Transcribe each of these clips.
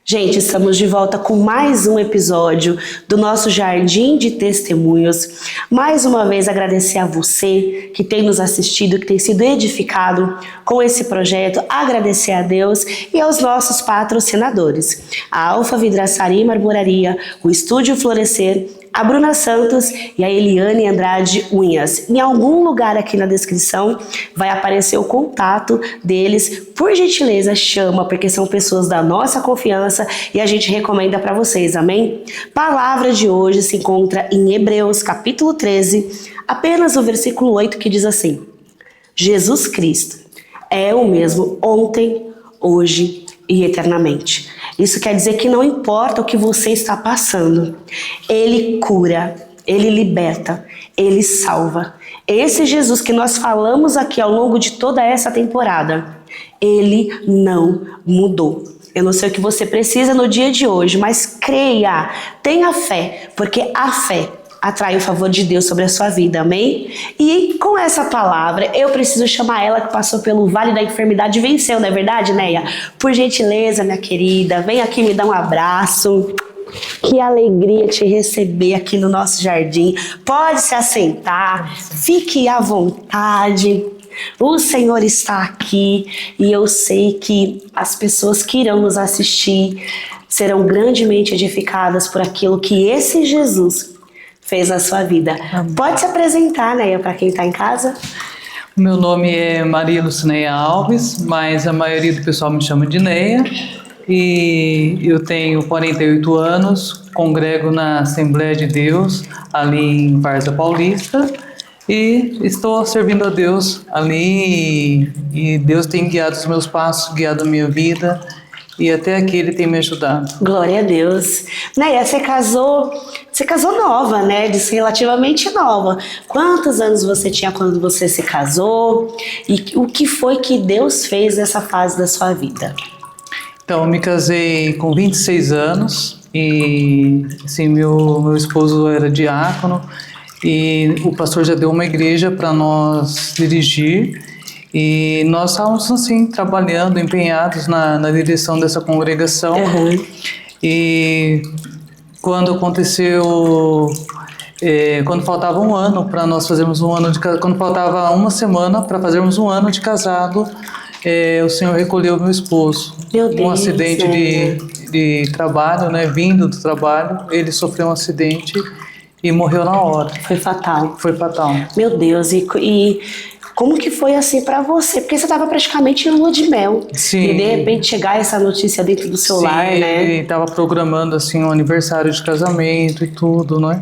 Gente, estamos de volta com mais um episódio do nosso Jardim de Testemunhos. Mais uma vez agradecer a você que tem nos assistido, que tem sido edificado com esse projeto, agradecer a Deus e aos nossos patrocinadores, a Alfa Vidraçaria e Marmoraria, o Estúdio Florescer, a Bruna Santos e a Eliane Andrade Unhas. Em algum lugar aqui na descrição vai aparecer o contato deles. Por gentileza, chama, porque são pessoas da nossa confiança e a gente recomenda para vocês, amém? Palavra de hoje se encontra em Hebreus, capítulo 13, apenas o versículo 8, que diz assim: Jesus Cristo é o mesmo ontem, hoje e eternamente. Isso quer dizer que não importa o que você está passando, Ele cura, Ele liberta, Ele salva. Esse Jesus que nós falamos aqui ao longo de toda essa temporada, Ele não mudou. Eu não sei o que você precisa no dia de hoje, mas creia, tenha fé, porque a fé atrai o favor de Deus sobre a sua vida, amém? E com essa palavra, eu preciso chamar ela que passou pelo vale da enfermidade e venceu, não é verdade, Neia? Por gentileza, minha querida, vem aqui me dar um abraço. Que alegria te receber aqui no nosso jardim. Pode se assentar, fique à vontade. O Senhor está aqui e eu sei que as pessoas que irão nos assistir serão grandemente edificadas por aquilo que esse Jesus fez na sua vida. Amém. Pode se apresentar, Neia, para quem está em casa? Meu nome é Maria Lucineia Alves, mas a maioria do pessoal me chama de Neia. E eu tenho 48 anos, congrego na Assembleia de Deus, ali em Várzea Paulista, e estou servindo a Deus ali, e Deus tem guiado os meus passos, guiado a minha vida, e até aqui Ele tem me ajudado. Glória a Deus. Neia, você casou nova, né? Relativamente nova. Quantos anos você tinha quando você se casou? E o que foi que Deus fez nessa fase da sua vida? Então, eu me casei com 26 anos e assim, meu esposo era diácono e o pastor já deu uma igreja para nós dirigir e nós estávamos assim, trabalhando, empenhados na direção dessa congregação. Uhum. E quando aconteceu, quando faltava um ano para nós fazermos quando faltava uma semana para fazermos um ano de casado, o Senhor recolheu meu esposo. Meu Deus, um acidente de trabalho, né? Vindo do trabalho, ele sofreu um acidente e morreu na hora. Foi fatal. Foi fatal. Meu Deus, e como que foi assim pra você? Porque você estava praticamente em lua de mel. Sim. E de repente chegar essa notícia dentro do seu lar, né? Ele estava programando assim um aniversário de casamento e tudo, né?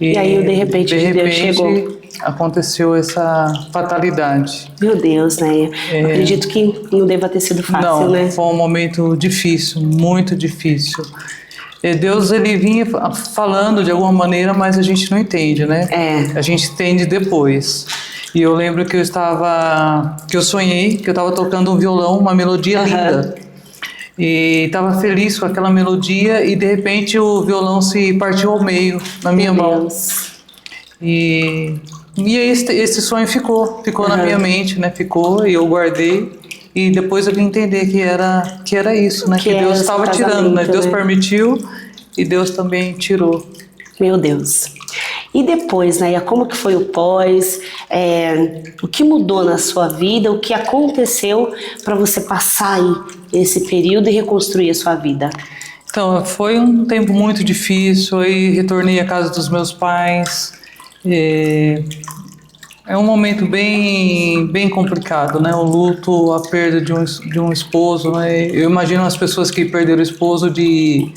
E aí, de repente, Deus chegou. Aconteceu essa fatalidade. Meu Deus, né? Acredito que não deva ter sido fácil, né? Foi um momento difícil, muito difícil. Deus, ele vinha falando de alguma maneira, mas a gente não entende, né? A gente entende depois. E eu lembro que eu sonhei que eu estava tocando um violão, uma melodia linda. E estava feliz com aquela melodia e de repente o violão se partiu ao meio na minha mão. E esse sonho ficou na minha mente, né? Ficou e eu guardei e depois eu vim entender que era isso, né? Que Deus estava tirando, né? Deus permitiu e Deus também tirou. Meu Deus. E depois, né? Como que foi o pós? O que mudou na sua vida? O que aconteceu para você passar aí esse período e reconstruir a sua vida? Então, foi um tempo muito difícil. Aí retornei à casa dos meus pais. É um momento bem complicado, né? O luto, a perda de um esposo, né? Eu imagino as pessoas que perderam o esposo de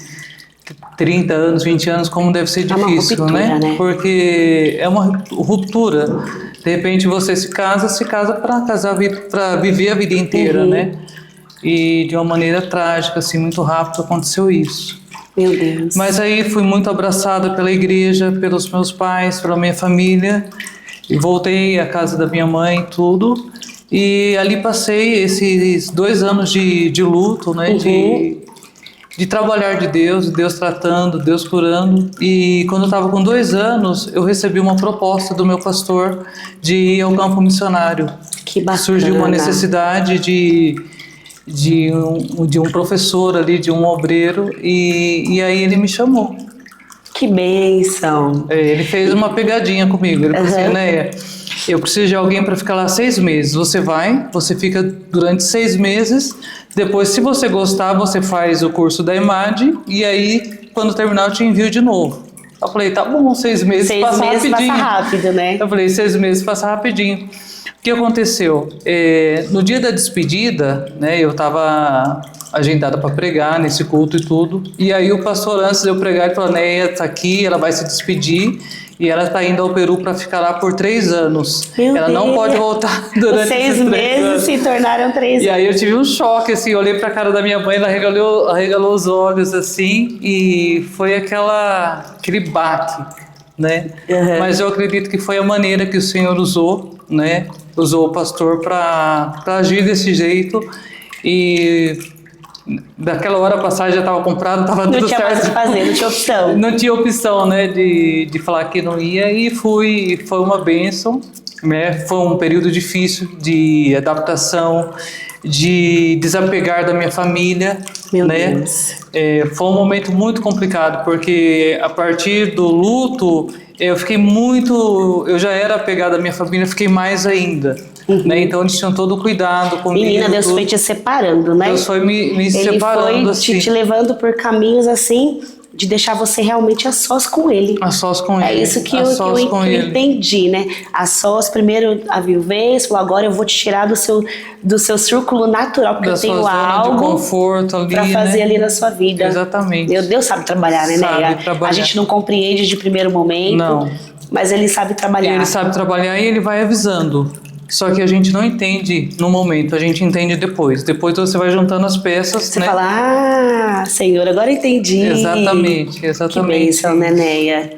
30 anos, 20 anos, como deve ser difícil, ruptura, né? Porque é uma ruptura. De repente você se casa para viver a vida inteira, né? E de uma maneira trágica, assim, muito rápido aconteceu isso. Meu Deus. Mas aí fui muito abraçada pela igreja, pelos meus pais, pela minha família. E voltei à casa da minha mãe, tudo. E ali passei esses 2 anos de luto, né? de trabalhar de Deus tratando, Deus curando. E quando eu estava com 2 anos, eu recebi uma proposta do meu pastor de ir ao campo missionário. Que bacana. Surgiu uma necessidade de um professor ali, de um obreiro, e aí ele me chamou. Que bênção. Ele fez uma pegadinha comigo. Ele falou assim, né? Eu preciso de alguém para ficar lá 6 meses. Você vai, você fica durante 6 meses. Depois, se você gostar, você faz o curso da EMAD. E aí, quando terminar, eu te envio de novo. Eu falei, tá bom, 6 meses passa rapidinho. 6 meses passa rápido, né? Eu falei, 6 meses passa rapidinho. O que aconteceu? No dia da despedida, né? Eu estava agendada para pregar nesse culto e tudo. E aí o pastor, antes de eu pregar, ele falou, Neia está aqui, ela vai se despedir. E ela está indo ao Peru para ficar lá por 3 anos. Ela não pode voltar durante esses 3 meses anos. Se tornaram 3 anos. E aí eu tive um choque, assim, eu olhei para a cara da minha mãe, ela arregalou os olhos, assim, e foi aquele baque, né? Mas eu acredito que foi a maneira que o Senhor usou, né? Usou o pastor para agir desse jeito. E daquela hora a passagem já estava comprada, estava tudo certo. Não tinha mais o que fazer, não tinha opção. Não tinha opção, né, de falar que não ia, e foi uma bênção, né? Foi um período difícil de adaptação, de desapegar da minha família, Meu né? Deus. Foi um momento muito complicado, porque a partir do luto eu já era apegada à minha família, fiquei mais ainda. Né? Então eles tinham todo o cuidado comigo. Menina, Deus foi te separando, né? Deus foi me separando. Ele foi assim. te levando por caminhos assim, de deixar você realmente a sós com ele. A sós com ele. É isso que eu entendi, né? A sós, primeiro a viuvez, falou, agora eu vou te tirar do seu círculo natural, porque eu tenho algo de conforto ali, pra fazer, né? Ali na sua vida. Exatamente. Meu Deus sabe trabalhar, né, Neia? A gente não compreende de primeiro momento, não. Mas ele sabe trabalhar. Ele sabe trabalhar e ele vai avisando. Só que a gente não entende no momento, a gente entende depois. Depois você vai juntando as peças, você né? Fala, Senhor, agora entendi. Exatamente. Que bênção, né, Neia?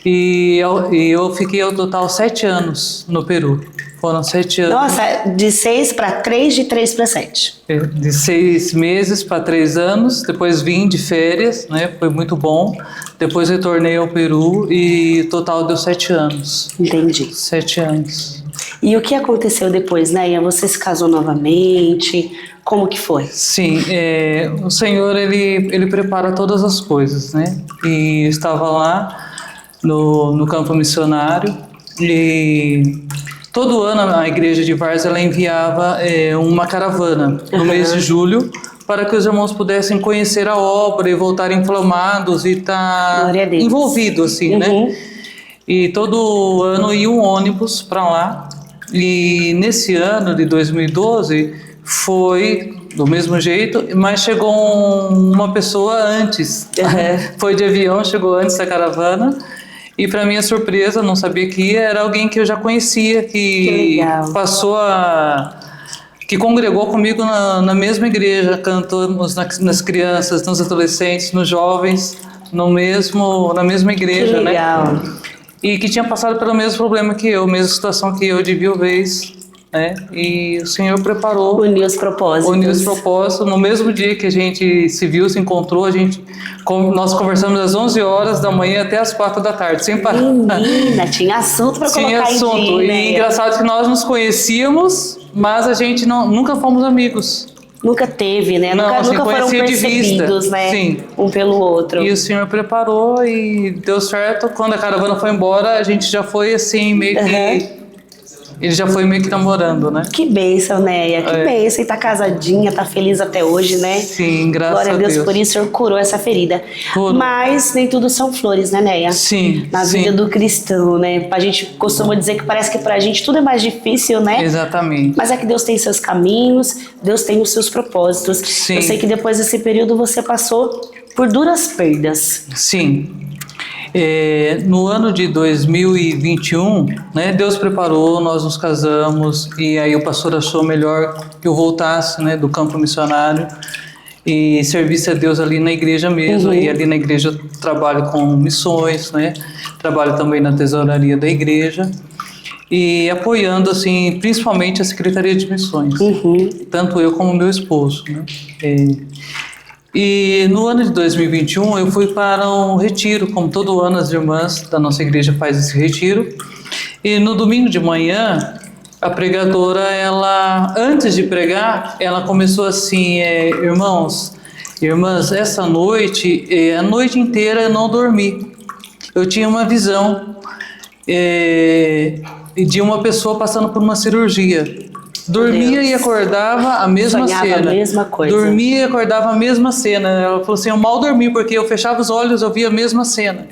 E eu fiquei ao total 7 anos no Peru. Foram 7 anos. Nossa, de 6 para 3, de 3 para 7. De 6 meses para 3 anos. Depois vim de férias, né? Foi muito bom. Depois retornei ao Peru e total deu 7 anos. Entendi. 7 anos. E o que aconteceu depois, Neia? Você se casou novamente? Como que foi? Sim, o Senhor, ele prepara todas as coisas, né? E eu estava lá no campo missionário e todo ano a igreja de Várzea ela enviava uma caravana no mês de julho para que os irmãos pudessem conhecer a obra e voltarem inflamados e estar envolvidos, assim, né? E todo ano ia um ônibus para lá. E nesse ano de 2012 foi do mesmo jeito, mas chegou uma pessoa antes. Foi de avião, chegou antes da caravana. E para minha surpresa, não sabia que era alguém que eu já conhecia, que que congregou comigo na mesma igreja, cantamos nas crianças, nos adolescentes, nos jovens, na mesma igreja, né? E que tinha passado pelo mesmo problema que eu, mesma situação que eu de viuvez, né? E o Senhor preparou. Uniu os propósitos. No mesmo dia que a gente se viu, se encontrou, nós conversamos às 11 horas da manhã até às 4 da tarde, sem parar. Menina, tinha assunto para colocar em dia, e né? engraçado que nós nos conhecíamos, mas a gente nunca fomos amigos. Nunca teve, né? Nunca foram percebidos, né? Sim. Um pelo outro. E o Senhor preparou e deu certo. Quando a caravana foi embora, a gente já foi assim, meio que... Ele já foi meio que namorando, né? Que bênção, Neia. Que bênção. E tá casadinha, tá feliz até hoje, né? Sim, graças a Deus. Glória a Deus por isso, o Senhor curou essa ferida. Mas nem tudo são flores, né, Neia? Sim. Na vida do cristão, né? A gente costuma dizer que parece que pra gente tudo é mais difícil, né? Exatamente. Mas é que Deus tem seus caminhos, Deus tem os seus propósitos. Sim. Eu sei que depois desse período você passou por duras perdas. Sim. No ano de 2021, né, Deus preparou, nós nos casamos e aí o pastor achou melhor que eu voltasse, né, do campo missionário e servisse a Deus ali na igreja mesmo. E ali na igreja eu trabalho com missões, né, trabalho também na tesouraria da igreja e apoiando assim principalmente a Secretaria de Missões, tanto eu como meu esposo, né. E no ano de 2021 eu fui para um retiro, como todo ano as irmãs da nossa igreja fazem esse retiro. E no domingo de manhã, a pregadora, ela, antes de pregar, ela começou assim, irmãos, irmãs, essa noite, a noite inteira eu não dormi. Eu tinha uma visão de uma pessoa passando por uma cirurgia. Dormia e acordava a mesma Sonhava cena. a mesma coisa. Dormia e acordava a mesma cena. Ela falou assim, eu mal dormi, porque eu fechava os olhos, eu via a mesma cena.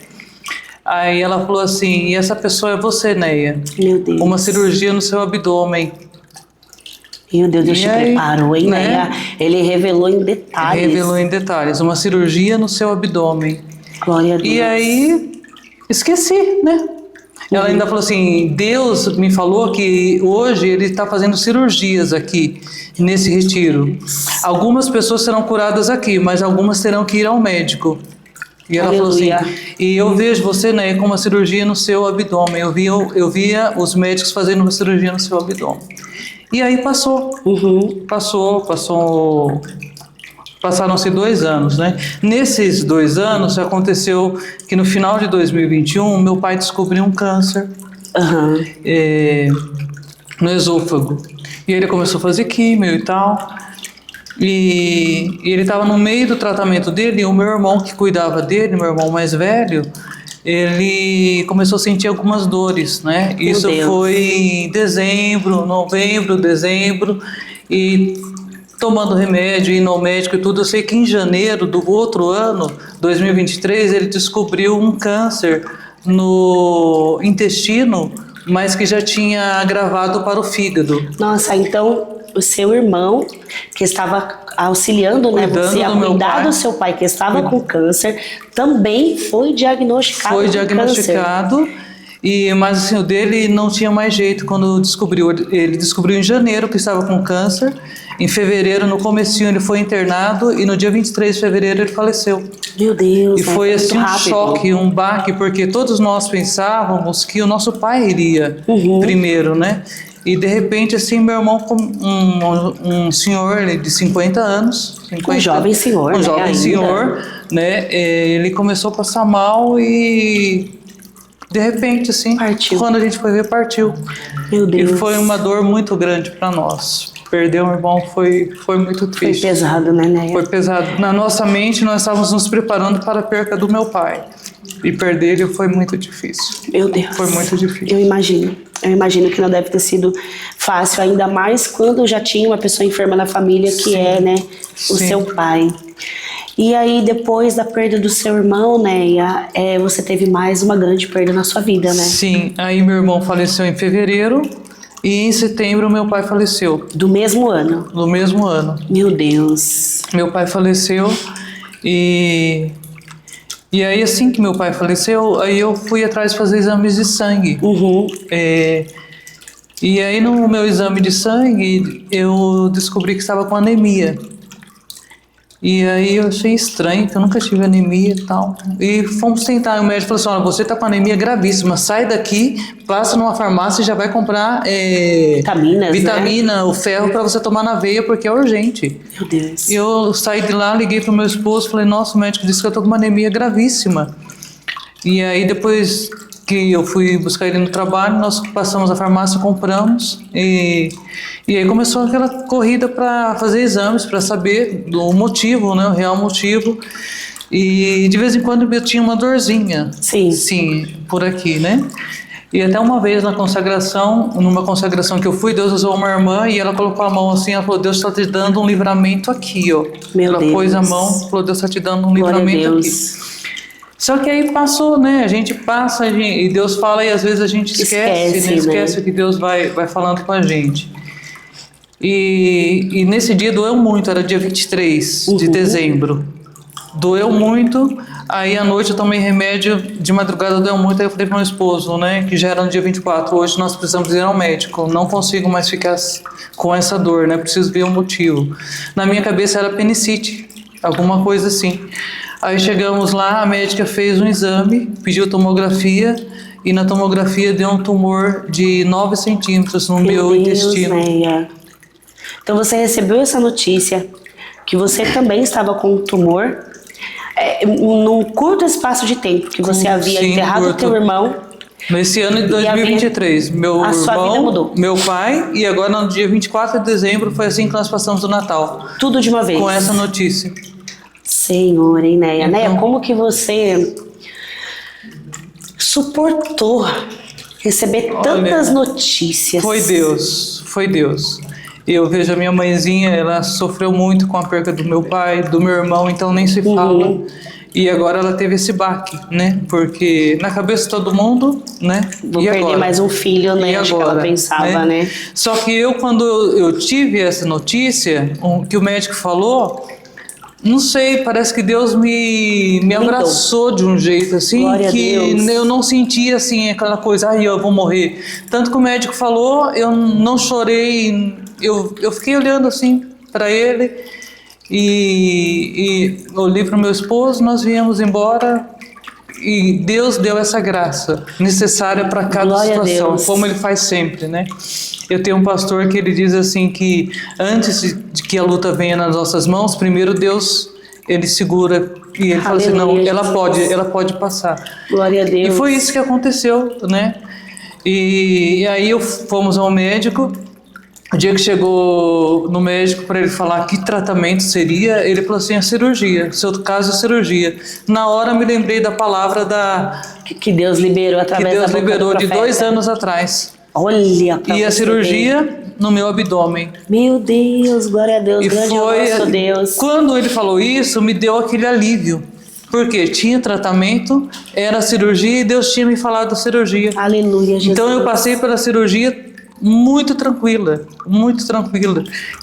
Aí ela falou assim, e essa pessoa é você, Neia. Meu Deus. Uma cirurgia no seu abdômen. Meu Deus, Deus te preparou, hein, né? Neia? Ele revelou em detalhes. Revelou em detalhes, uma cirurgia no seu abdômen. Glória a Deus. E aí, esqueci, né? Ela ainda falou assim, Deus me falou que hoje Ele está fazendo cirurgias aqui, nesse retiro. Algumas pessoas serão curadas aqui, mas algumas terão que ir ao médico. E ela falou assim, e eu vejo você, né, com uma cirurgia no seu abdômen. Eu via os médicos fazendo uma cirurgia no seu abdômen. E aí passou. Passaram-se 2 anos, né? Nesses 2 anos, aconteceu que no final de 2021, meu pai descobriu um câncer no esôfago. E ele começou a fazer químio e tal. E ele estava no meio do tratamento dele, e o meu irmão que cuidava dele, meu irmão mais velho, ele começou a sentir algumas dores, né? Isso foi em novembro, dezembro, e tomando remédio, indo ao médico e tudo. Eu sei que em janeiro do outro ano, 2023, ele descobriu um câncer no intestino, mas que já tinha agravado para o fígado. Nossa, então o seu irmão, que estava auxiliando, né, você a cuidar do seu pai, que estava com câncer, também foi diagnosticado com câncer. Mas assim, o dele não tinha mais jeito quando descobriu. Ele descobriu em janeiro que estava com câncer. Em fevereiro, no comecinho, ele foi internado e no dia 23 de fevereiro ele faleceu. Meu Deus, e foi assim um choque, um baque, porque todos nós pensávamos que o nosso pai iria primeiro, né? E de repente, assim, meu irmão, um senhor de 50 anos... Um jovem senhor, um jovem senhor, né? Ele começou a passar mal e... De repente, assim, partiu. Quando a gente foi ver, partiu. Meu Deus. E foi uma dor muito grande para nós. Perder um irmão foi muito triste. Foi pesado, né, Neia? Foi pesado. Na nossa mente, nós estávamos nos preparando para a perca do meu pai. E perder ele foi muito difícil. Meu Deus. Foi muito difícil. Eu imagino que não deve ter sido fácil, ainda mais quando já tinha uma pessoa enferma na família, que é, né, o seu pai. E aí, depois da perda do seu irmão, Neia, você teve mais uma grande perda na sua vida, né? Sim, aí meu irmão faleceu em fevereiro e em setembro meu pai faleceu. Do mesmo ano? Do mesmo ano. Meu Deus. Meu pai faleceu e aí assim que meu pai faleceu, aí eu fui atrás de fazer exames de sangue. E aí no meu exame de sangue eu descobri que estava com anemia. E aí eu achei estranho, que eu nunca tive anemia e tal. E fomos tentar, o médico falou assim, olha, você está com anemia gravíssima, sai daqui, passa numa farmácia e já vai comprar vitamina, né? O ferro para você tomar na veia, porque é urgente. Meu Deus. E eu saí de lá, liguei pro meu esposo, falei, nossa, o médico disse que eu tô com uma anemia gravíssima. E aí depois que eu fui buscar ele no trabalho, nós passamos à farmácia, compramos e aí começou aquela corrida para fazer exames, para saber do motivo, né, o real motivo. E de vez em quando eu tinha uma dorzinha. Sim, por aqui, né? E até uma vez na consagração, numa consagração que eu fui, Deus usou uma irmã e ela colocou a mão assim, ela falou, Deus está te dando um livramento aqui, ó. Ela pôs a mão, falou, Deus está te dando um livramento aqui. Só que aí passou, né? A gente passa e Deus fala e às vezes a gente esquece, né? Esquece que Deus vai falando com a gente. E nesse dia doeu muito, era dia 23 de dezembro. Doeu muito, aí à noite eu tomei remédio, de madrugada doeu muito, aí eu falei pro meu esposo, né? Que já era no dia 24, hoje nós precisamos ir ao médico, não consigo mais ficar com essa dor, né? Preciso ver o motivo. Na minha cabeça era apendicite, alguma coisa assim. Aí chegamos lá, a médica fez um exame, pediu tomografia e na tomografia deu um tumor de 9 centímetros no meu intestino. Neia. Então você recebeu essa notícia, que você também estava com um tumor, num curto espaço de tempo, que você havia enterrado o teu irmão. Nesse ano de 2023, meu irmão, meu pai, e agora no dia 24 de dezembro foi assim que nós passamos o Natal. Tudo de uma vez. Com essa notícia. Senhor, hein, Neia? Então, Neia, como que você suportou receber tantas notícias? Foi Deus, foi Deus. Eu vejo a minha mãezinha, ela sofreu muito com a perda do meu pai, do meu irmão, então nem se fala. E agora ela teve esse baque, né? Porque na cabeça de todo mundo, né? Vou perder mais um filho, né? Acho que ela pensava, né? Só que quando eu tive essa notícia, que o médico falou, não sei, parece que Deus me abraçou de um jeito assim, Glória que eu não sentia assim aquela coisa, eu vou morrer. Tanto que o médico falou, eu não chorei, eu fiquei olhando assim para ele. E eu olhei para o meu esposo, nós viemos embora e Deus deu essa graça necessária para cada situação, como Ele faz sempre, né? Eu tenho um pastor que ele diz assim que antes de que a luta venha nas nossas mãos, primeiro Deus, Ele segura e Ele fala assim, não, ela pode passar. Glória a Deus. E foi isso que aconteceu, né? E aí fomos ao médico. O dia que chegou no médico para ele falar que tratamento seria, ele falou assim, a cirurgia, seu caso é cirurgia. Na hora me lembrei da palavra que Deus liberou através da boca do profeta. Que Deus liberou de 2 anos atrás. Olha, e a cirurgia no meu abdômen. Meu Deus, glória a Deus, e grande foi, nosso Deus. Quando ele falou isso, me deu aquele alívio. Porque tinha tratamento, era cirurgia e Deus tinha me falado da cirurgia. Aleluia, Jesus. Então eu passei pela cirurgia muito tranquila.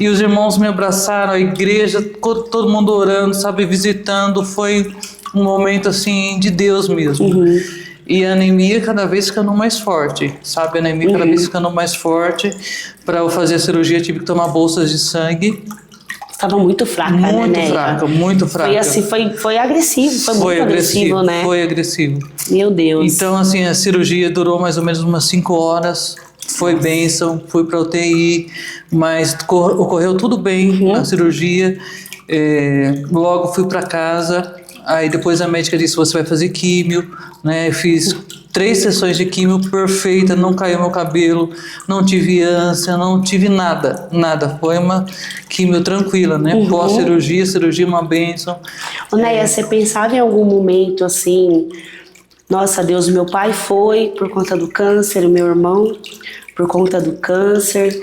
E os irmãos me abraçaram, a igreja, todo mundo orando, sabe, visitando. Foi um momento assim de Deus mesmo. E a anemia cada vez ficando mais forte, sabe? A anemia cada vez ficando mais forte. Para eu fazer a cirurgia, tive que tomar bolsas de sangue. Estava muito fraca, Muito fraca. Foi assim, foi agressivo, foi muito agressivo, né? Foi agressivo. Meu Deus. Então, assim, a cirurgia durou mais ou menos umas 5 horas. Foi bênção, fui para UTI, mas ocorreu tudo bem na cirurgia. Logo fui para casa. Aí depois a médica disse, você vai fazer químio, né? Eu fiz 3 sessões de químio perfeita, não caiu meu cabelo, não tive ânsia, não tive nada. Foi uma químio tranquila, né? Pós-cirurgia, cirurgia uma bênção. Neia, você pensava em algum momento assim, nossa Deus, meu pai foi por conta do câncer, o meu irmão por conta do câncer,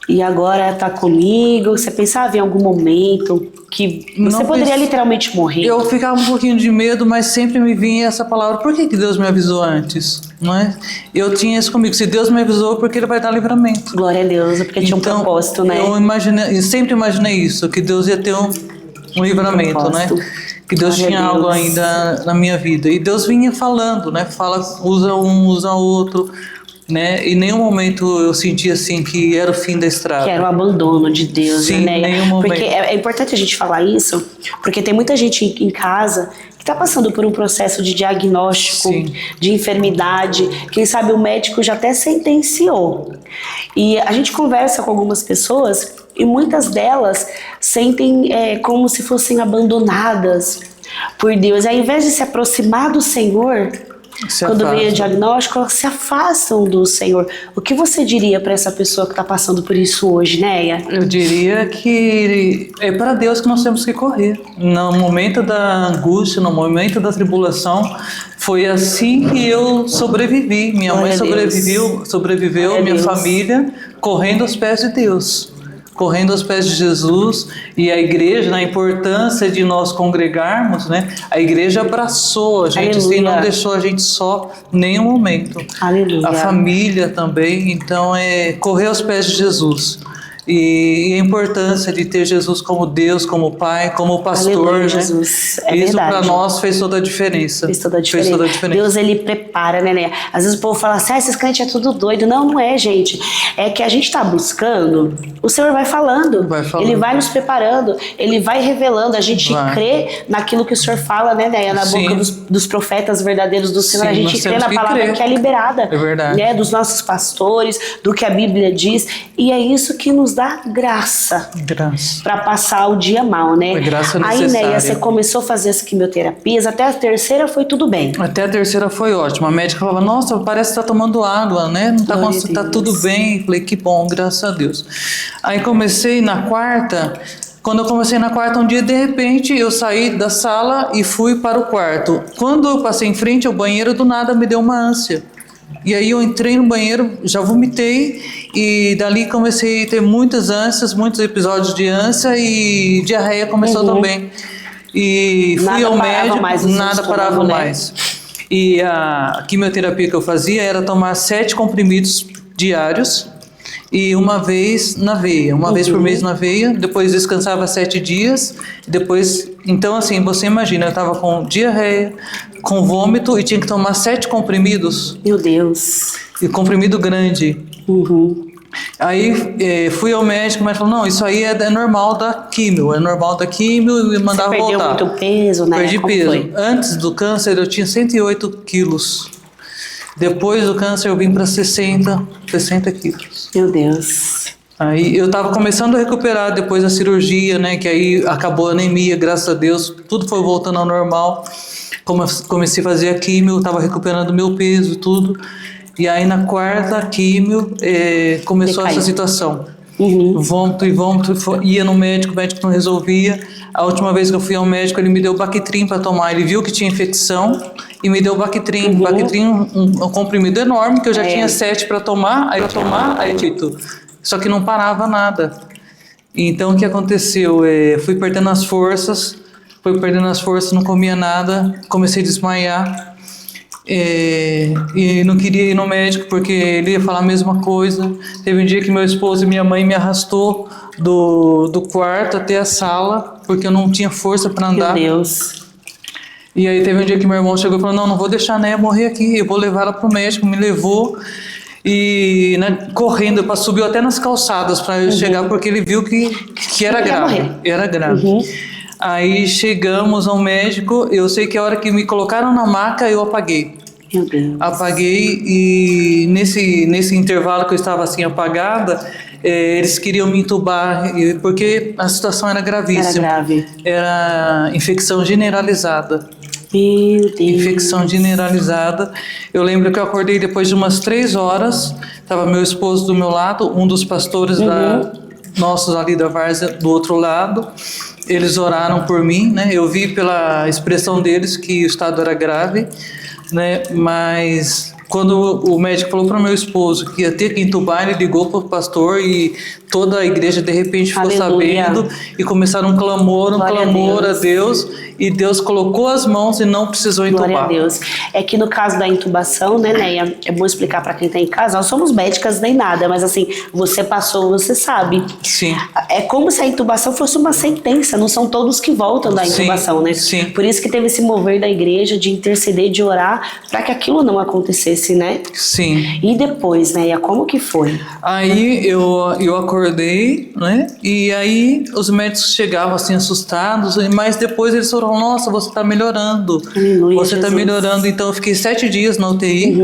e agora está comigo. Você pensava em algum momento que você poderia literalmente morrer? Eu ficava um pouquinho de medo, mas sempre me vinha essa palavra, por que Deus me avisou antes? Não é? Eu tinha isso comigo, se Deus me avisou, porque Ele vai dar livramento. Glória a Deus, porque tinha um propósito, né? Eu sempre imaginei isso, que Deus ia ter um livramento, né? Que Deus tinha algo ainda na minha vida. E Deus vinha falando, né? Usa um, usa outro, né? Em nenhum momento eu senti assim que era o fim da estrada. Que era o abandono de Deus, sim, né? Nenhum momento. Porque é importante a gente falar isso, porque tem muita gente em casa que está passando por um processo de diagnóstico, de enfermidade. Quem sabe o médico já até sentenciou. E a gente conversa com algumas pessoas e muitas delas sentem como se fossem abandonadas por Deus. E ao invés de se aproximar do Senhor, quando vem o diagnóstico, elas se afastam do Senhor. O que você diria para essa pessoa que está passando por isso hoje, Neia? Eu diria que é para Deus que nós temos que correr. No momento da angústia, no momento da tribulação, foi assim que eu sobrevivi. Minha mãe sobreviveu, minha família, correndo aos pés de Deus. Correndo aos pés de Jesus. E a igreja, na importância de nós congregarmos, né? A igreja abraçou a gente, assim, não deixou a gente só em nenhum momento. Aleluia. A família também, então correr aos pés de Jesus. E a importância de ter Jesus como Deus, como Pai, como pastor. Aleluia, né? Jesus. Isso para nós fez toda a diferença. Fez toda a diferença. Deus, Ele prepara, né? Às vezes o povo fala assim, esses crentes é tudo doido. Não, não é, gente. É que a gente está buscando, o Senhor vai falando. Ele vai nos preparando, Ele vai revelando. A gente crê naquilo que o Senhor fala, né? Na boca dos profetas verdadeiros do Senhor. A gente crê na palavra que é liberada. É verdade. Né? Dos nossos pastores, do que a Bíblia diz. E é isso que nos Deus dá graça. Para passar o dia mal, né? Graça necessária. Aí, Neia, você começou a fazer as quimioterapias, até a terceira foi tudo bem? Até a terceira foi ótima. A médica falava, nossa, parece que tá tomando água, né? Não tá tudo bem. Falei, que bom, graças a Deus. Aí comecei na quarta. Quando eu comecei na quarta, um dia, de repente, eu saí da sala e fui para o quarto. Quando eu passei em frente ao banheiro, do nada me deu uma ânsia. E aí eu entrei no banheiro, já vomitei e dali comecei a ter muitas ânsias, muitos episódios de ânsia e diarreia começou também. E fui ao médico, nada parava mais. E a quimioterapia que eu fazia era tomar 7 comprimidos diários e uma vez na veia, uma vez por mês na veia, depois descansava 7 dias, depois, então assim, você imagina, eu estava com diarreia, com vômito e tinha que tomar 7 comprimidos. Meu Deus. E comprimido grande. Aí fui ao médico, mas falou, não, isso aí é normal da químio, e me mandava voltar. Você perdeu muito peso, né? Perdi peso. Foi? Antes do câncer eu tinha 108 quilos. Depois do câncer eu vim para 60 quilos. Meu Deus. Aí eu estava começando a recuperar depois da cirurgia, né? Que aí acabou a anemia, graças a Deus, tudo foi voltando ao normal. Comecei a fazer a químio, estava recuperando meu peso, tudo. E aí na quarta químio começou essa situação. Vômito, ia no médico, o médico não resolvia. A última vez que eu fui ao médico, ele me deu Bactrim para tomar. Ele viu que tinha infecção e me deu Bactrim. Bactrim, um comprimido enorme, que eu já tinha 7 para tomar, aí dito. Só que não parava nada. Então o que aconteceu? Fui perdendo as forças, não comia nada, comecei a desmaiar. E não queria ir no médico porque ele ia falar a mesma coisa. Teve um dia que meu esposo e minha mãe me arrastou do quarto até a sala porque eu não tinha força para andar. Meu Deus. E aí teve um dia que meu irmão chegou e falou, não vou deixar a Neia morrer aqui, eu vou levar ela pro médico. Me levou e correndo, subiu até nas calçadas para eu chegar, porque ele viu que era grave. Era grave. Aí chegamos ao médico, eu sei que a hora que me colocaram na maca, eu apaguei. Meu Deus. Apaguei e nesse intervalo que eu estava assim apagada, eles queriam me entubar, porque a situação era gravíssima. Era grave. Era infecção generalizada. Meu Deus. Infecção generalizada. Eu lembro que eu acordei depois de umas 3 horas, estava meu esposo do meu lado, um dos pastores nossos ali da várzea do outro lado. Eles oraram por mim, né? Eu vi pela expressão deles que o estado era grave, né? Mas quando o médico falou para o meu esposo que ia ter que entubar, ele ligou para o pastor e toda a igreja de repente ficou sabendo e começaram um clamor a Deus, e Deus colocou as mãos e não precisou entubar. Glória a Deus. É que no caso da intubação, né, Neia, é bom explicar para quem está em casa, nós somos médicas nem nada, mas assim, você passou, você sabe. Sim. É como se a intubação fosse uma sentença, não são todos que voltam da intubação, né? Sim. Por isso que teve esse mover da igreja de interceder, de orar, para que aquilo não acontecesse, né? Sim. E depois, Neia, como que foi? Aí eu acordei, né? E aí os médicos chegavam assim assustados, mas depois eles falaram, nossa, você está melhorando. Aleluia, você está melhorando. Então eu fiquei 7 dias na UTI,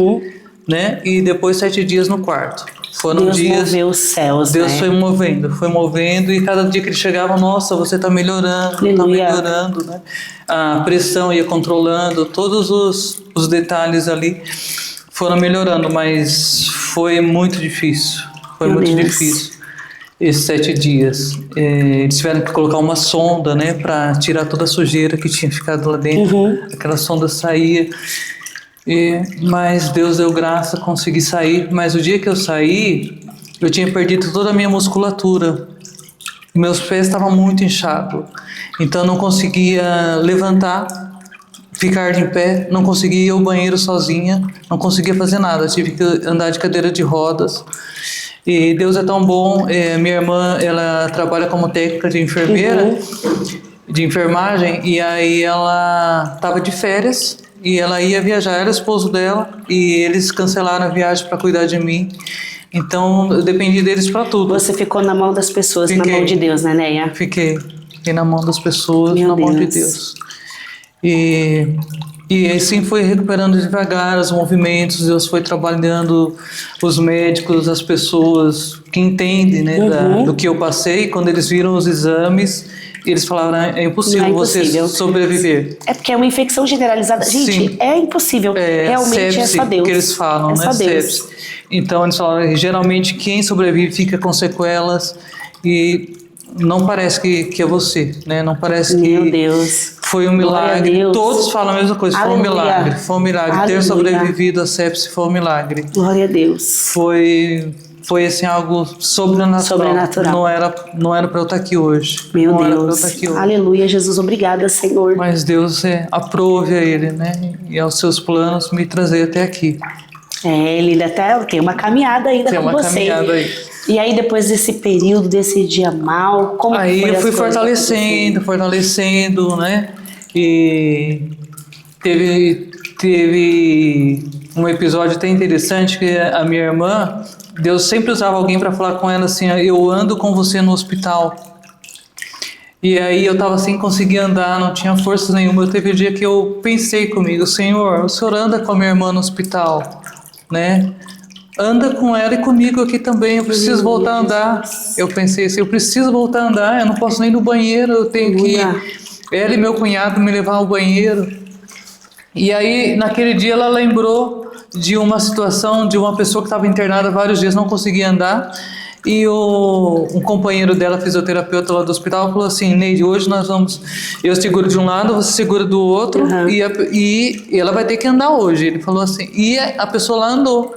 né? E depois 7 dias no quarto. Foram Deus dias. Moveu os céus, Deus, né? foi movendo, e cada dia que ele chegava, nossa, você está melhorando, está melhorando, né? A pressão ia controlando, todos os detalhes ali foram melhorando, mas foi muito difícil. Foi muito difícil. Esses 7 dias, eles tiveram que colocar uma sonda, né, para tirar toda a sujeira que tinha ficado lá dentro. Aquela sonda saía, mas Deus deu graça, consegui sair. Mas o dia que eu saí, eu tinha perdido toda a minha musculatura. Meus pés estavam muito inchados, então eu não conseguia levantar, ficar de pé, não conseguia ir ao banheiro sozinha, não conseguia fazer nada, tive que andar de cadeira de rodas. E Deus é tão bom. Minha irmã, ela trabalha como técnica de enfermeira, de enfermagem, e aí ela estava de férias e ela ia viajar, era o esposo dela, e eles cancelaram a viagem para cuidar de mim. Então eu dependi deles para tudo. Você ficou na mão das pessoas, na mão de Deus, né, Neia? Fiquei na mão das pessoas, na mão de Deus. E E assim foi recuperando devagar os movimentos, Deus foi trabalhando os médicos, as pessoas que entendem, né, do que eu passei. Quando eles viram os exames, eles falaram, é impossível você sobreviver. É porque é uma infecção generalizada. Gente, sim, é impossível. Realmente sepse, é só Deus. Que eles falam, né? Sepse. Então eles falaram, geralmente quem sobrevive fica com sequelas e não parece que é você, né? Não parece que... Meu Deus. Foi um milagre. Todos falam a mesma coisa. Aleluia. Foi um milagre. Foi um milagre. Aleluia. Ter sobrevivido a sepse foi um milagre. Glória a Deus. Foi assim, algo sobrenatural. Não era para eu estar aqui hoje. Meu Deus. Aleluia, Jesus. Obrigada, Senhor. Mas Deus aprove a Ele, né? E aos seus planos me trazer até aqui. Ele até tem uma caminhada ainda com você. Tem uma caminhada aí. E aí, depois desse período, desse dia mal, como aí foi eu fui fortalecendo, né? E teve um episódio até interessante que a minha irmã, Deus sempre usava alguém para falar com ela assim, eu ando com você no hospital. E aí eu tava sem conseguir andar, não tinha força nenhuma. Teve um dia que eu pensei comigo, Senhor, o Senhor anda com a minha irmã no hospital, né? Anda com ela e comigo aqui também, eu preciso voltar a andar. Eu pensei assim, eu preciso voltar a andar, eu não posso nem ir no banheiro, eu tenho que ela e meu cunhado me levar ao banheiro. E aí, naquele dia, ela lembrou de uma situação de uma pessoa que estava internada vários dias, não conseguia andar, e um companheiro dela, fisioterapeuta lá do hospital, falou assim, Neide, hoje nós vamos, eu seguro de um lado, você segura do outro, e ela vai ter que andar hoje. Ele falou assim, e a pessoa lá andou.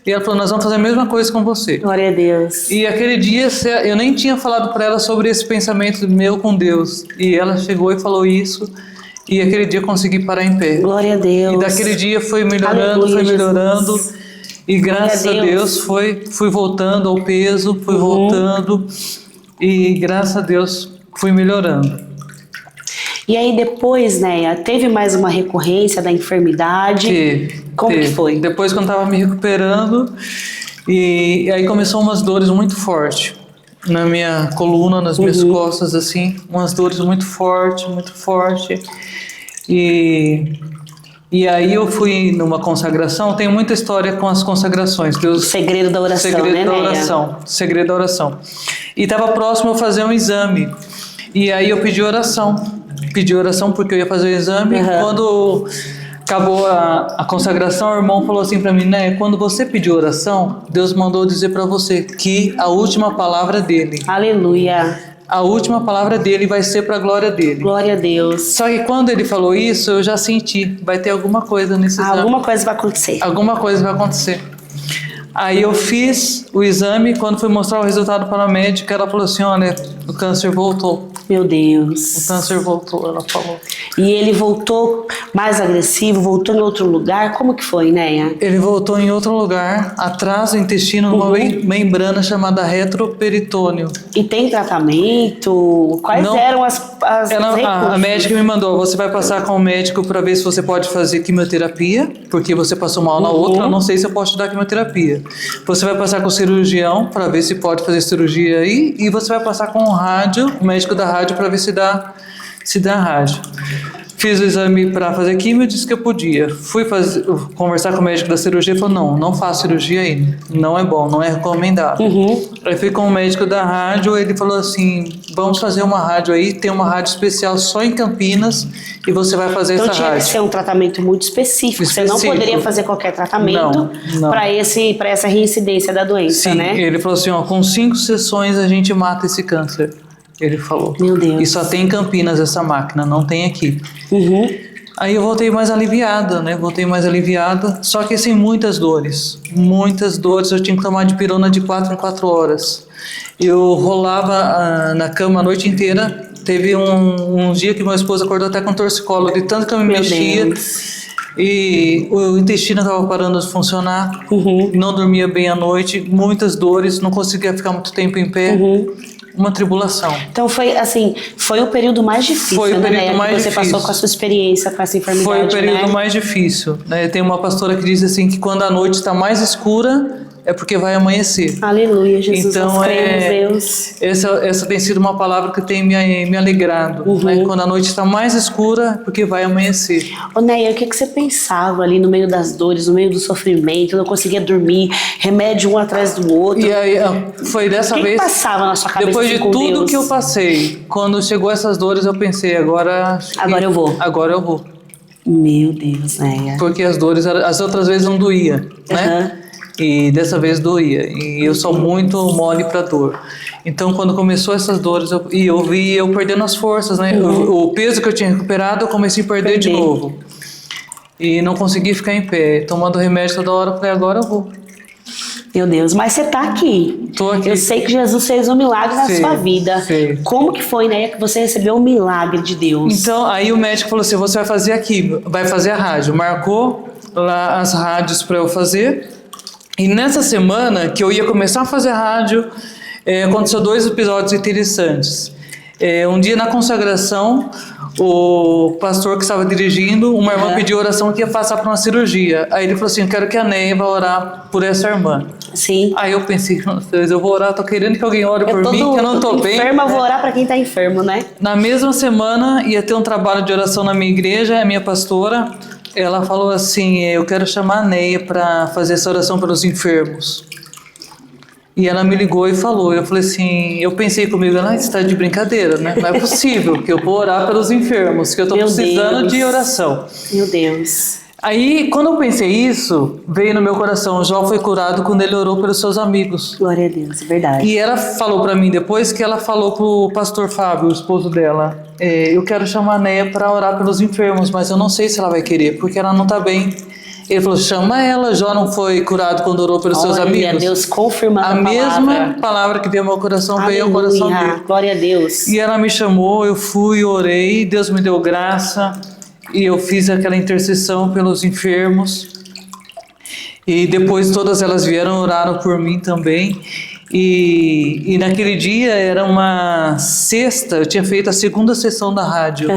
E ela falou, nós vamos fazer a mesma coisa com você. Glória a Deus. E aquele dia, eu nem tinha falado para ela sobre esse pensamento meu com Deus. E ela chegou e falou isso. E aquele dia eu consegui parar em pé. Glória a Deus. E daquele dia foi melhorando, aleluia, foi melhorando. Jesus. E graças a Deus fui voltando ao peso, fui voltando. E graças a Deus fui melhorando. E aí depois, né, teve mais uma recorrência da enfermidade? Como que foi? Depois que eu estava me recuperando, e aí começou umas dores muito fortes na minha coluna, nas minhas costas, assim, umas dores muito fortes, muito fortes. E aí eu fui numa consagração, tem muita história com as consagrações. Deus, o segredo da oração, segredo da oração, segredo da oração. E estava próximo a fazer um exame, e aí eu pedi oração porque eu ia fazer o exame. Quando acabou a consagração, o irmão falou assim para mim, né, quando você pediu oração, Deus mandou dizer para você que a última palavra dele. Aleluia. A última palavra dele vai ser para a glória dele. Glória a Deus. Só que quando ele falou isso, eu já senti, vai ter alguma coisa nesse exame. Alguma coisa vai acontecer. Alguma coisa vai acontecer. Aí eu fiz o exame, quando fui mostrar o resultado para a médica, ela falou assim, olha, o câncer voltou. Meu Deus. O câncer voltou, ela falou. E ele voltou mais agressivo, voltou em outro lugar? Como que foi, Neia? Ele voltou em outro lugar, atrás do intestino, numa membrana chamada retroperitônio. E tem tratamento? Quais eram as a médica me mandou, você vai passar com o médico para ver se você pode fazer quimioterapia, porque você passou mal na outra, eu não sei se eu posso te dar quimioterapia. Você vai passar com o cirurgião para ver se pode fazer cirurgia aí, e você vai passar com o médico da rádio para ver se dá rádio. Fiz o exame para fazer quimio e disse que eu podia. Fui conversar com o médico da cirurgia e falou, não faço cirurgia ainda. Não é bom, não é recomendado. Aí fui com o médico da rádio, ele falou assim, vamos fazer uma rádio aí, tem uma rádio especial só em Campinas e você vai fazer essa rádio. Então tinha que ser um tratamento muito específico. Você não poderia fazer qualquer tratamento para essa reincidência da doença, né? Sim, ele falou assim, com 5 sessões a gente mata esse câncer. Ele falou. Meu Deus. E só tem em Campinas essa máquina, não tem aqui. Aí eu voltei mais aliviada, né? Só que sem muitas dores. Eu tinha que tomar dipirona de 4 em 4 horas. Eu rolava na cama a noite inteira. Teve um dia que meu esposo acordou até com torcicolo, de tanto que eu me mexia. Deus. E o intestino estava parando de funcionar. Não dormia bem à noite, muitas dores, não conseguia ficar muito tempo em pé. Uma tribulação. Então foi assim, foi o período mais difícil, foi o período mais que você passou com a sua experiência com essa enfermidade. Foi o período mais difícil, né? Tem uma pastora que diz assim que quando a noite está mais escura é porque vai amanhecer. Aleluia, Jesus. Então, nós cremos, Deus. Essa tem sido uma palavra que tem me alegrado. Né? Quando a noite está mais escura, porque vai amanhecer. Ô Neia, o que você pensava ali no meio das dores, no meio do sofrimento, não conseguia dormir, remédio um atrás do outro? E aí, foi dessa vez... O que passava na sua cabeça? Depois de assim, com tudo Deus? que eu passei, quando chegou essas dores, eu pensei, agora eu vou. Agora eu vou. Meu Deus, Neia. Porque as dores, as outras vezes não doía, né? E dessa vez doía. E eu sou muito mole para dor. Então, quando começou essas dores, eu vi eu perdendo as forças, né? O peso que eu tinha recuperado, eu comecei a perder de novo. E não consegui ficar em pé. Tomando remédio toda hora, eu falei, agora eu vou. Meu Deus, mas você tá aqui. Tô aqui. Eu sei que Jesus fez um milagre na sua vida. Sei. Como que foi, né, que você recebeu um milagre de Deus? Então, aí o médico falou assim, você vai fazer aqui, vai fazer a rádio. Marcou lá as rádios para eu fazer. E nessa semana que eu ia começar a fazer rádio, aconteceu 2 episódios interessantes. Um dia na consagração, o pastor que estava dirigindo, uma irmã pediu oração que ia passar por uma cirurgia. Aí ele falou assim, eu quero que a Neia vá orar por essa irmã. Sim. Aí eu pensei, eu vou orar, tô querendo que alguém ore por mim, que eu não tô bem. Enferma, vou orar para quem tá enfermo, né? Na mesma semana ia ter um trabalho de oração na minha igreja, a minha pastora, ela falou assim, eu quero chamar a Neia para fazer essa oração pelos enfermos. E ela me ligou e falou, eu falei assim, eu pensei comigo, você está de brincadeira, né? Não é possível que eu vou orar pelos enfermos, que eu estou precisando de oração. Meu Deus. Aí, quando eu pensei isso, veio no meu coração, Jó foi curado quando ele orou pelos seus amigos. Glória a Deus, é verdade. E ela falou para mim depois que ela falou pro pastor Fábio, o esposo dela, eu quero chamar a Neia para orar pelos enfermos, mas eu não sei se ela vai querer, porque ela não está bem. Ele falou, chama ela, Jó não foi curado quando orou pelos seus amigos? Deus confirmando a mesma palavra que veio ao meu coração veio ao coração dele. Glória a Deus. E ela me chamou, eu fui, orei, Deus me deu graça, e eu fiz aquela intercessão pelos enfermos. E depois todas elas vieram, oraram por mim também. E naquele dia era uma sexta, eu tinha feito a 2ª sessão da rádio.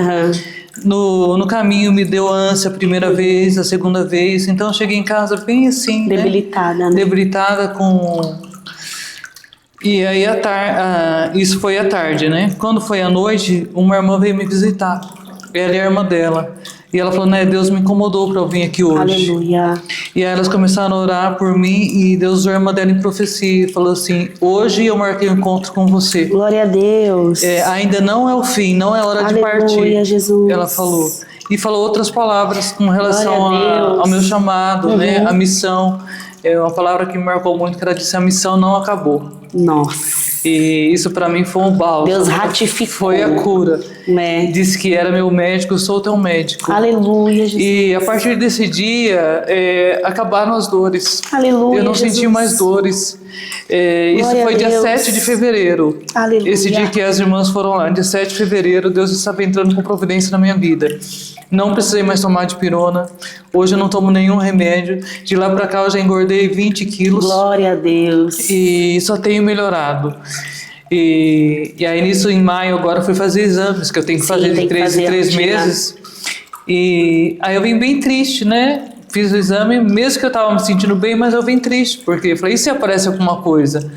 No caminho me deu ânsia a primeira vez, a segunda vez, então eu cheguei em casa bem assim, debilitada, né? Debilitada com... E aí isso foi à tarde, né? Quando foi à noite, uma irmã veio me visitar, ela e a irmã dela. E ela falou, né, Deus me incomodou para eu vir aqui hoje. Aleluia. E aí elas começaram a orar por mim e Deus usou a irmã dela em profecia e falou assim, hoje eu marquei um encontro com você. Glória a Deus. Ainda não é o fim, não é hora de partir. Aleluia, Jesus. Ela falou. E falou outras palavras com relação ao meu chamado, né, a missão. É uma palavra que me marcou muito, que ela disse, a missão não acabou. Nossa. E isso para mim foi um bálsamo. Deus ratificou. Foi a cura. Né? Disse que era meu médico, eu sou teu médico. Aleluia, Jesus. E a partir desse dia, acabaram as dores. Aleluia, eu não Jesus. senti mais dores. Isso foi dia 7 de fevereiro. Aleluia. Esse dia que as irmãs foram lá, dia 7 de fevereiro, Deus estava entrando com providência na minha vida. Não precisei mais tomar dipirona. Hoje eu não tomo nenhum remédio. De lá para cá eu já engordei 20 quilos. Glória a Deus. E só tenho melhorado. E aí nisso, em maio, agora eu fui fazer exames, que eu tenho que fazer de 3 em 3 meses. E aí eu vim bem triste, né? Fiz o exame, mesmo que eu estava me sentindo bem, mas eu vim triste, porque eu falei, e se aparece alguma coisa?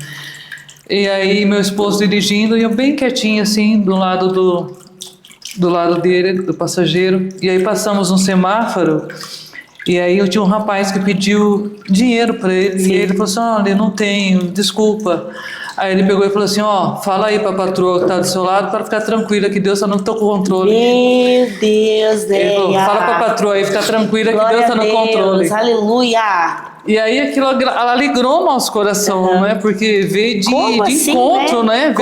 E aí meu esposo dirigindo, e eu bem quietinho assim, do lado dele, do passageiro. E aí passamos um semáforo, e aí eu tinha um rapaz que pediu dinheiro para ele. Sim. E ele falou assim, olha, eu não tenho, desculpa. Aí ele pegou e falou assim, fala aí pra patroa que tá do seu lado para ficar tranquila, que Deus tá no teu controle. Meu Deus, Ele falou, fala pra patroa aí, fica tranquila, que Deus tá no controle. Aleluia. E aí aquilo alegrou o nosso coração, né? Porque veio de assim, encontro, né?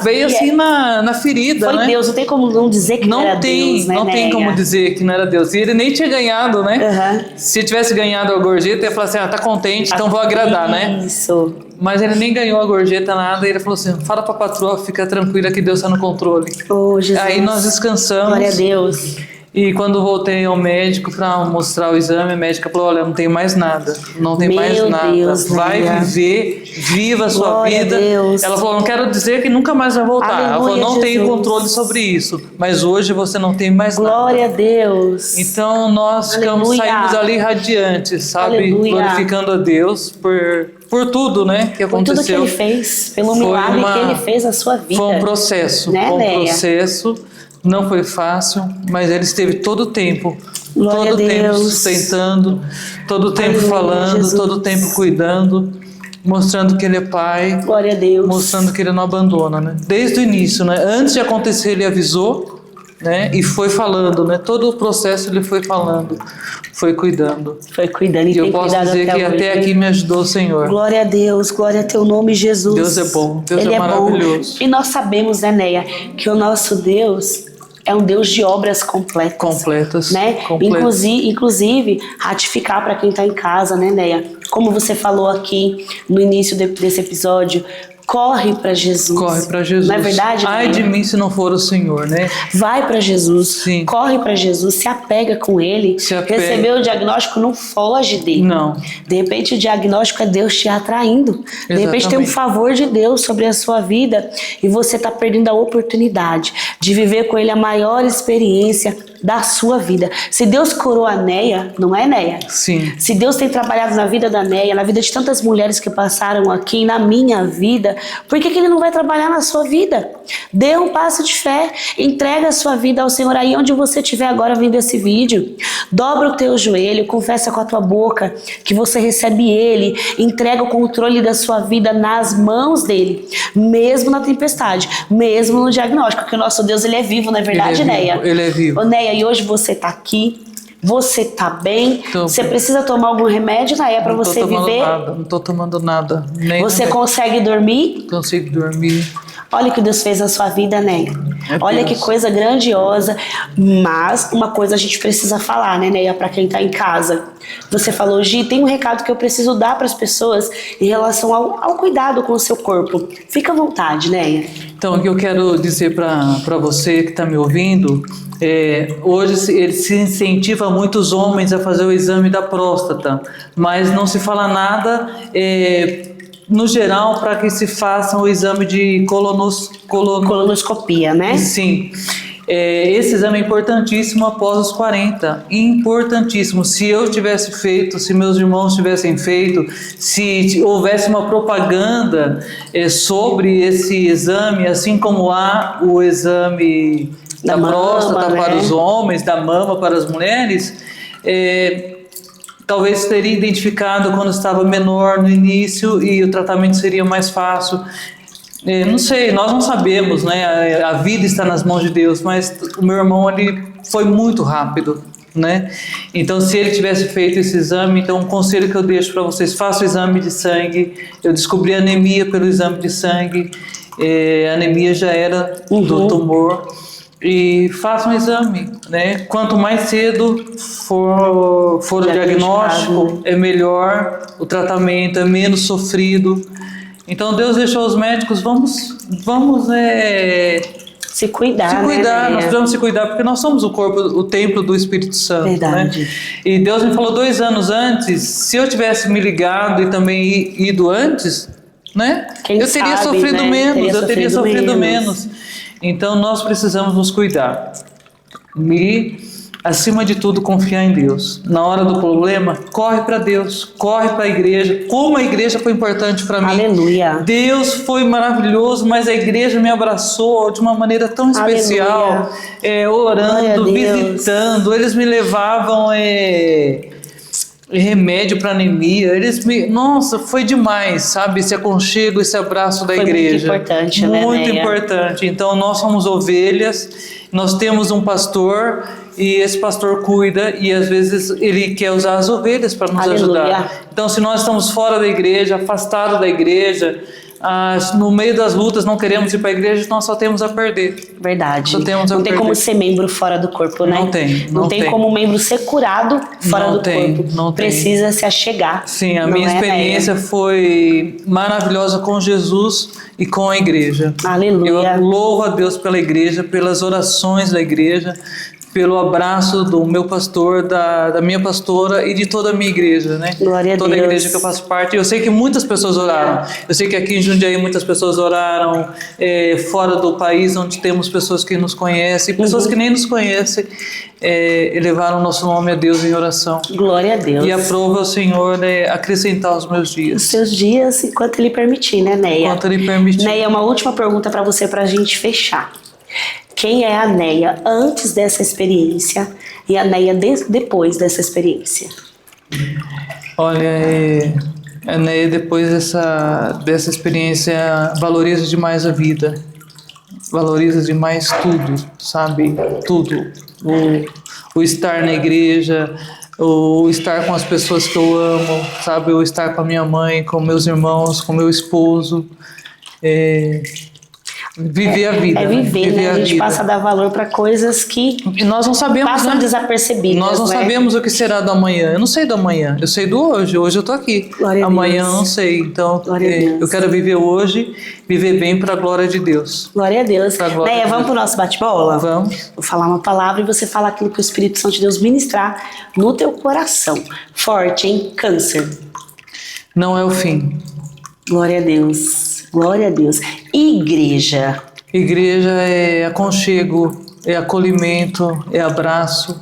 Veio assim na ferida, foi né? Deus, não tem como não dizer que não era Deus, né? Não tem como dizer que não era Deus. E ele nem tinha ganhado, né? Se tivesse ganhado a gorjeta, ia falar assim, tá contente, então vou agradar, né? Isso. Mas ele nem ganhou a gorjeta, nada, e ele falou assim, fala pra patroa, fica tranquila que Deus tá no controle. Oh, Jesus. Aí nós descansamos. Glória a Deus. E quando voltei ao médico para mostrar o exame, a médica falou, olha, não tem mais nada, não tem mais nada, Deus, vai viver, viva a sua vida. Deus. Ela falou, não quero dizer que nunca mais vai voltar. Aleluia, ela falou, não Jesus. tenho controle sobre isso, mas hoje você não tem mais nada. Glória a Deus. Então nós saímos ali radiantes, sabe? Aleluia. Glorificando a Deus por por tudo, né, que aconteceu. Por tudo que ele fez, pelo milagre que ele fez na sua vida. Foi um processo, né, foi um processo, não foi fácil, mas ele esteve todo o tempo, Glória todo o tempo sustentando, todo o tempo falando, Jesus. Todo o tempo cuidando, mostrando que ele é pai, Glória a Deus. Mostrando que ele não abandona, né? Desde o início, né? Antes de acontecer, ele avisou, né? E foi falando, né? Todo o processo ele foi falando, foi cuidando. Foi cuidando e eu posso dizer que até aqui me ajudou o Senhor. Glória a Deus, glória a teu nome, Jesus. Deus é bom, Deus ele é maravilhoso. Bom. E nós sabemos, né, Neia, que o nosso Deus é um Deus de obras completas. Completas. Né? Inclusive, ratificar para quem está em casa, né, Neia? Como você falou aqui no início desse episódio, corre para Jesus. Corre para Jesus. Não é verdade? Ai de mim se não for o Senhor, né? Vai para Jesus. Sim. Corre para Jesus, se apega com Ele. Recebeu o diagnóstico, não foge dele. Não. De repente o diagnóstico é Deus te atraindo. Exatamente. De repente tem um favor de Deus sobre a sua vida e você está perdendo a oportunidade de viver com Ele a maior experiência da sua vida. Se Deus curou a Neia, não é, Neia? Sim. Se Deus tem trabalhado na vida da Neia, na vida de tantas mulheres que passaram aqui, na minha vida, por que Ele não vai trabalhar na sua vida? Dê um passo de fé, entrega a sua vida ao Senhor aí onde você estiver agora vendo esse vídeo. Dobra o teu joelho, confessa com a tua boca que você recebe Ele, entrega o controle da sua vida nas mãos dEle, mesmo na tempestade, mesmo no diagnóstico, porque o nosso Deus, Ele é vivo, não é verdade, Neia? Ele é vivo. Ô, Neia, e hoje você tá aqui, você tá bem, você precisa tomar algum remédio, Neia, para você viver? Não tô tomando nada. Você consegue dormir? Consigo dormir. Olha o que Deus fez na sua vida, Neia. Olha que coisa grandiosa. Mas uma coisa a gente precisa falar, né, Neia, para quem tá em casa. Você falou, Gi, tem um recado que eu preciso dar para as pessoas em relação ao cuidado com o seu corpo. Fica à vontade, Neia. Então, o que eu quero dizer para você que está me ouvindo, hoje ele se incentiva muitos homens a fazer o exame da próstata, mas não se fala nada no geral para que se faça o exame de colonoscopia, né? Sim. Esse exame é importantíssimo após os 40, importantíssimo. Se eu tivesse feito, se meus irmãos tivessem feito, se houvesse uma propaganda sobre esse exame, assim como há o exame da próstata para os homens, da mama para as mulheres, talvez teria identificado quando estava menor no início e o tratamento seria mais fácil. Não sei, nós não sabemos, né? A vida está nas mãos de Deus, mas o meu irmão ele foi muito rápido, né? Então, se ele tivesse feito esse exame, então um conselho que eu deixo para vocês: faça o exame de sangue. Eu descobri anemia pelo exame de sangue, a anemia já era do tumor. E faça um exame, né? Quanto mais cedo for o diagnóstico, é melhor o tratamento, é menos sofrido. Então Deus deixou os médicos, vamos se cuidar, né? Nós precisamos se cuidar, porque nós somos o corpo, o templo do Espírito Santo. Verdade. Né? E Deus me falou 2 anos antes, se eu tivesse me ligado e também ido antes, né? Eu teria sofrido menos, eu teria sofrido menos. Então nós precisamos nos cuidar. E, acima de tudo, confiar em Deus. Na hora do problema, corre para Deus, corre para a igreja. Como a igreja foi importante para mim. Aleluia. Deus foi maravilhoso, mas a igreja me abraçou de uma maneira tão especial, orando, visitando. Eles me levavam remédio para anemia. Nossa, foi demais, sabe? Esse aconchego, esse abraço da igreja. Muito importante, né, muito importante. Então, nós somos ovelhas, nós temos um pastor e esse pastor cuida e às vezes ele quer usar as ovelhas para nos ajudar. Então, se nós estamos fora da igreja, afastados da igreja, no meio das lutas não queremos ir para a igreja, nós só temos a perder. Verdade. Não tem como ser membro fora do corpo, né? Não tem como membro ser curado fora do corpo. Não precisa se achegar. Sim, a minha experiência foi maravilhosa com Jesus e com a igreja. Aleluia. Eu louvo a Deus pela igreja, pelas orações da igreja, pelo abraço do meu pastor, da minha pastora e de toda a minha igreja, né? Glória a Deus. Toda a igreja que eu faço parte. Eu sei que muitas pessoas oraram. Eu sei que aqui em Jundiaí muitas pessoas oraram, fora do país, onde temos pessoas que nos conhecem, pessoas que nem nos conhecem, elevaram o nosso nome a Deus em oração. Glória a Deus. E aprova ao Senhor acrescentar os meus dias. Os seus dias, enquanto Ele permitir, né, Neia? Enquanto Ele permitir. Neia, uma última pergunta para você, para a gente fechar. Quem é a Neia antes dessa experiência e a Neia depois dessa experiência? Olha, a Neia depois dessa experiência valoriza demais a vida, valoriza demais tudo, sabe? Tudo. O estar na igreja, o estar com as pessoas que eu amo, sabe? O estar com a minha mãe, com meus irmãos, com meu esposo. Viver a vida. Viver, né? A gente passa a dar valor para coisas que nós não sabemos, passam desapercebidas. Nós não sabemos o que será do amanhã. Eu não sei do amanhã, eu sei do hoje. Hoje eu tô aqui. Glória amanhã eu não sei. Então, eu quero viver hoje, viver bem para a glória de Deus. Glória a Deus. Neia, vamos pro nosso bate-bola? Vamos. Vou falar uma palavra e você fala aquilo que o Espírito Santo de Deus ministrar no teu coração. Forte, hein? Câncer. Não é o fim. Glória a Deus. Glória a Deus. Igreja. Igreja é aconchego, é acolhimento, é abraço.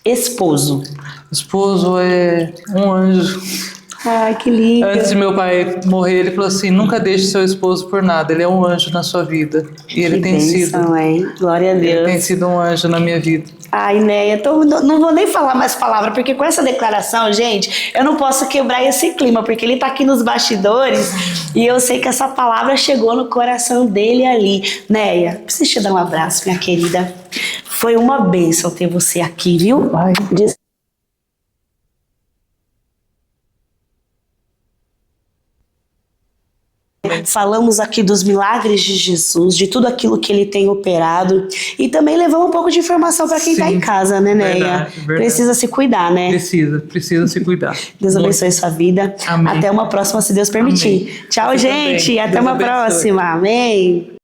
Esposo. Esposo é um anjo. Ai, que lindo. Antes de meu pai morrer, ele falou assim: nunca deixe seu esposo por nada, ele é um anjo na sua vida. E ele tem sido. Hein? Glória a Deus. Ele tem sido um anjo na minha vida. Ai, Neia, não vou nem falar mais palavra, porque com essa declaração, gente, eu não posso quebrar esse clima, porque ele tá aqui nos bastidores e eu sei que essa palavra chegou no coração dele ali. Neia, preciso te dar um abraço, minha querida. Foi uma bênção ter você aqui, viu? Ai. Falamos aqui dos milagres de Jesus, de tudo aquilo que ele tem operado e também levamos um pouco de informação para quem está em casa, né, Neia? Verdade. Precisa se cuidar, né? Precisa se cuidar. Deus abençoe sua vida. Amém. Até uma próxima, se Deus permitir. Amém. Tchau, gente. Até uma próxima. Amém.